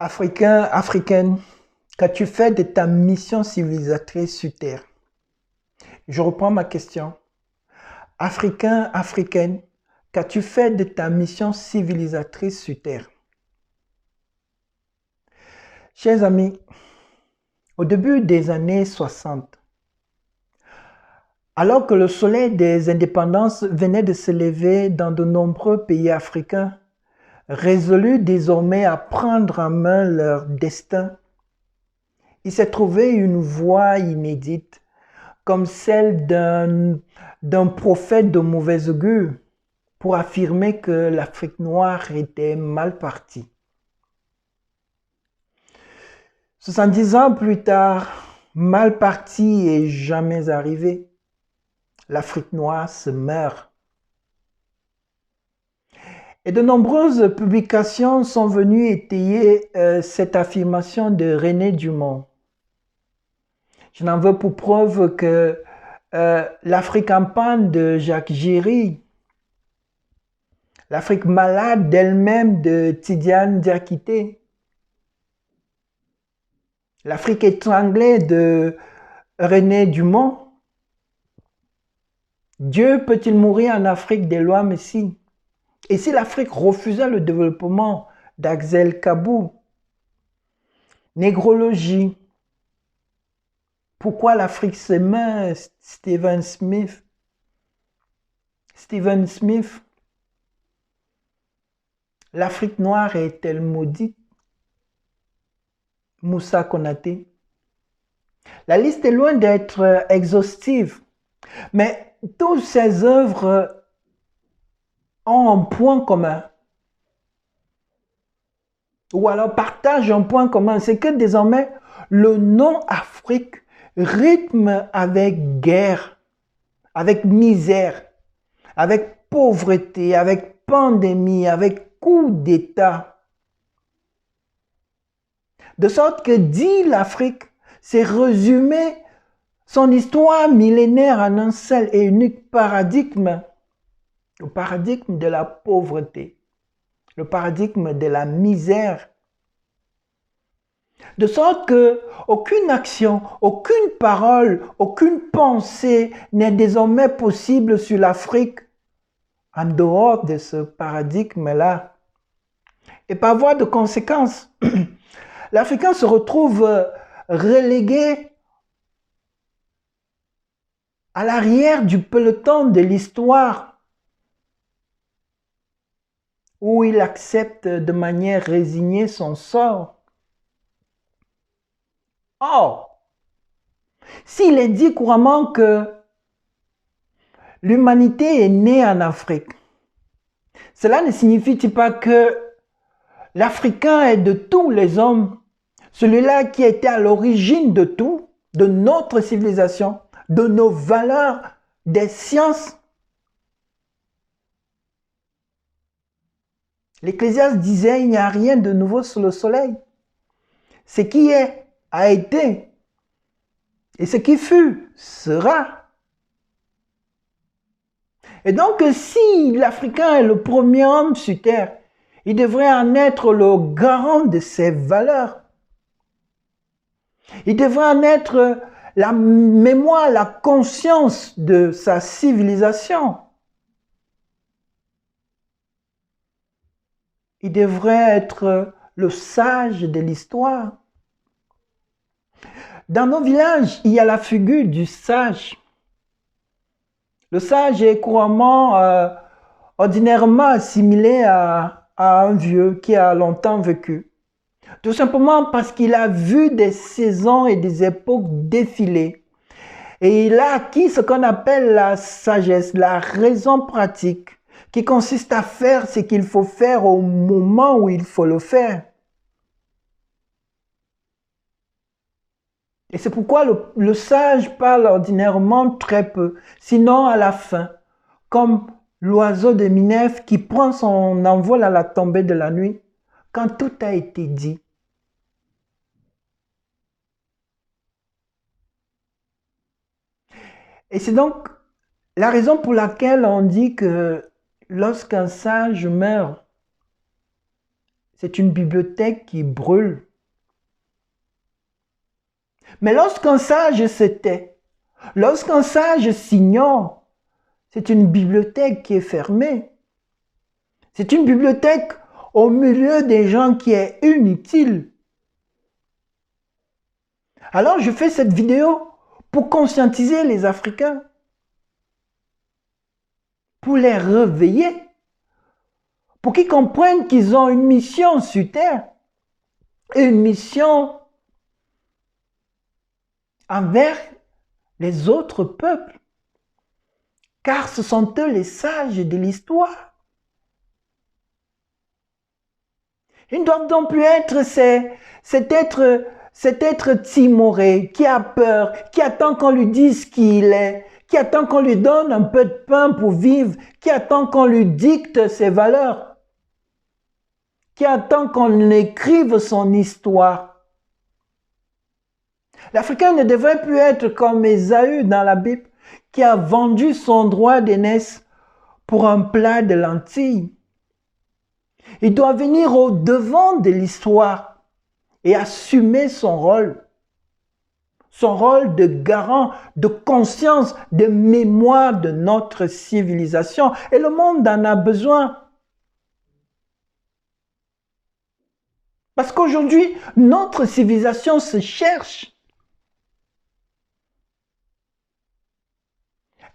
Africain, Africaine, qu'as-tu fait de ta mission civilisatrice sur Terre? Je reprends ma question. Africain, Africaine, qu'as-tu fait de ta mission civilisatrice sur Terre? Chers amis, au début des années 60, alors que le soleil des indépendances venait de se lever dans de nombreux pays africains, résolus désormais à prendre en main leur destin, il s'est trouvé une voie inédite, comme celle d'un prophète de mauvais augure, pour affirmer que l'Afrique noire était mal partie. 70 ans plus tard, mal partie et jamais arrivée, l'Afrique noire se meurt. Et de nombreuses publications sont venues étayer cette affirmation de René Dumont. Je n'en veux pour preuve que l'Afrique en panne de Jacques Giry, l'Afrique malade d'elle-même de Tidiane Diakité, l'Afrique étranglée de René Dumont. Dieu peut-il mourir en Afrique des lois Messie? Et si l'Afrique refusait le développement d'Axel Kabou? Négrologie. Pourquoi l'Afrique se meurt, Stephen Smith? Stephen Smith. L'Afrique noire est-elle maudite? Moussa Konaté. La liste est loin d'être exhaustive, mais toutes ces œuvres ont un point commun, ou alors partagent un point commun, c'est que désormais le nom Afrique rythme avec guerre, avec misère, avec pauvreté, avec pandémie, avec coup d'État. De sorte que dit l'Afrique, c'est résumer son histoire millénaire en un seul et unique paradigme, le paradigme de la pauvreté, le paradigme de la misère. De sorte que aucune action, aucune parole, aucune pensée n'est désormais possible sur l'Afrique en dehors de ce paradigme-là. Et par voie de conséquence, l'Africain se retrouve relégué à l'arrière du peloton de l'histoire, où il accepte de manière résignée son sort. Or, s'il est dit couramment que l'humanité est née en Afrique, cela ne signifie-t-il pas que l'Africain est de tous les hommes, celui-là qui était à l'origine de tout, de notre civilisation, de nos valeurs, des sciences? L'Ecclésiaste disait, il n'y a rien de nouveau sous le soleil. Ce qui est, a été, et ce qui fut, sera. Et donc, si l'Africain est le premier homme sur Terre, il devrait en être le garant de ses valeurs. Il devrait en être la mémoire, la conscience de sa civilisation. Il devrait être le sage de l'histoire. Dans nos villages, il y a la figure du sage. Le sage est couramment, ordinairement assimilé à un vieux qui a longtemps vécu. Tout simplement parce qu'il a vu des saisons et des époques défiler. Et il a acquis ce qu'on appelle la sagesse, la raison pratique, qui consiste à faire ce qu'il faut faire au moment où il faut le faire. Et c'est pourquoi le sage parle ordinairement très peu, sinon à la fin, comme l'oiseau de Minerve qui prend son envol à la tombée de la nuit, quand tout a été dit. Et c'est donc la raison pour laquelle on dit que lorsqu'un sage meurt, c'est une bibliothèque qui brûle. Mais lorsqu'un sage se tait, lorsqu'un sage s'ignore, c'est une bibliothèque qui est fermée. C'est une bibliothèque au milieu des gens qui est inutile. Alors je fais cette vidéo pour conscientiser les Africains, pour les réveiller, pour qu'ils comprennent qu'ils ont une mission sur Terre, et une mission envers les autres peuples, car ce sont eux les sages de l'histoire. Ils ne doivent donc plus être cet être timoré, qui a peur, qui attend qu'on lui dise qui il est, qui attend qu'on lui donne un peu de pain pour vivre, qui attend qu'on lui dicte ses valeurs, qui attend qu'on écrive son histoire. L'Africain ne devrait plus être comme Ésaü dans la Bible, qui a vendu son droit d'aînesse pour un plat de lentilles. Il doit venir au devant de l'histoire et assumer son rôle de garant, de conscience, de mémoire de notre civilisation. Et le monde en a besoin. Parce qu'aujourd'hui, notre civilisation se cherche.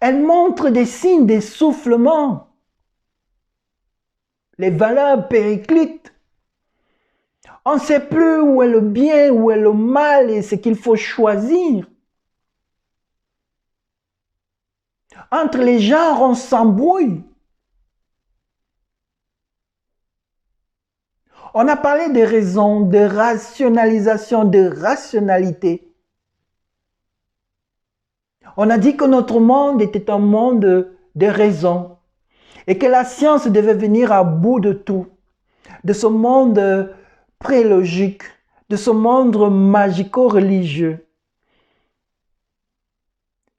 Elle montre des signes d'essoufflement. Les valeurs périclitent. On ne sait plus où est le bien, où est le mal et ce qu'il faut choisir. Entre les genres, on s'embrouille. On a parlé de raison, de rationalisation, de rationalité. On a dit que notre monde était un monde de raison et que la science devait venir à bout de tout, de ce monde prélogique, de ce monde magico-religieux.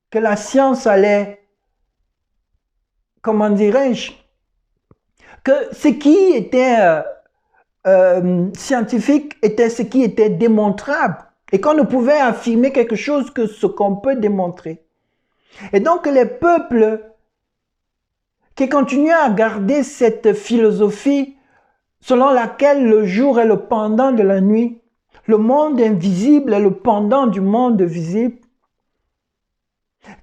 Que la science allait, comment dirais-je, que ce qui était scientifique était ce qui était démontrable et qu'on ne pouvait affirmer quelque chose que ce qu'on peut démontrer. Et donc les peuples qui continuent à garder cette philosophie selon laquelle le jour est le pendant de la nuit, le monde invisible est le pendant du monde visible,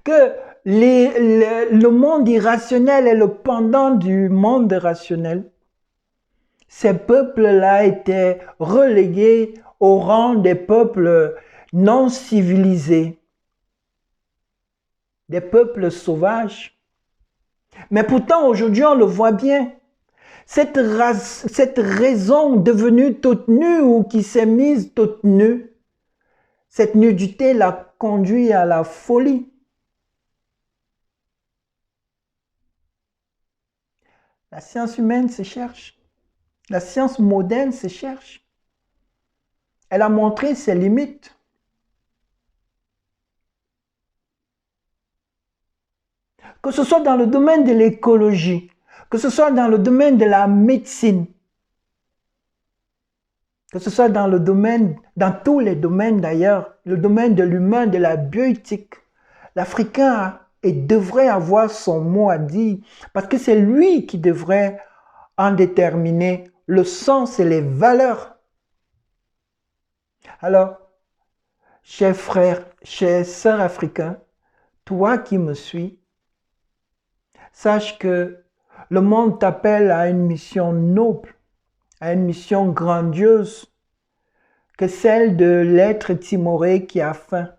que le monde irrationnel est le pendant du monde rationnel. Ces peuples-là étaient relégués au rang des peuples non civilisés, des peuples sauvages. Mais pourtant, aujourd'hui, on le voit bien. Cette raison devenue toute nue ou qui s'est mise toute nue, cette nudité l'a conduit à la folie. La science humaine se cherche. La science moderne se cherche. Elle a montré ses limites. Que ce soit dans le domaine de l'écologie, que ce soit dans le domaine de la médecine, que ce soit dans tous les domaines d'ailleurs, le domaine de l'humain, de la bioéthique, l'Africain devrait avoir son mot à dire parce que c'est lui qui devrait en déterminer le sens et les valeurs. Alors, chers frères, chers sœurs africains, toi qui me suis, sache que le monde t'appelle à une mission noble, à une mission grandiose, que celle de l'être timoré qui a faim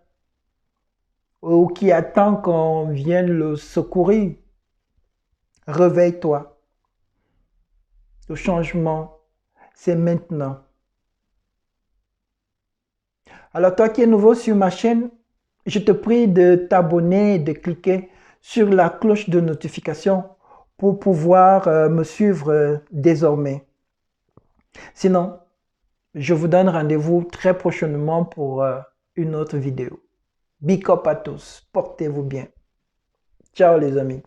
ou qui attend qu'on vienne le secourir. Réveille-toi. Le changement, c'est maintenant. Alors toi qui es nouveau sur ma chaîne, je te prie de t'abonner et de cliquer sur la cloche de notification pour pouvoir me suivre désormais. Sinon, je vous donne rendez-vous très prochainement pour une autre vidéo. Big up à tous, portez-vous bien. Ciao les amis.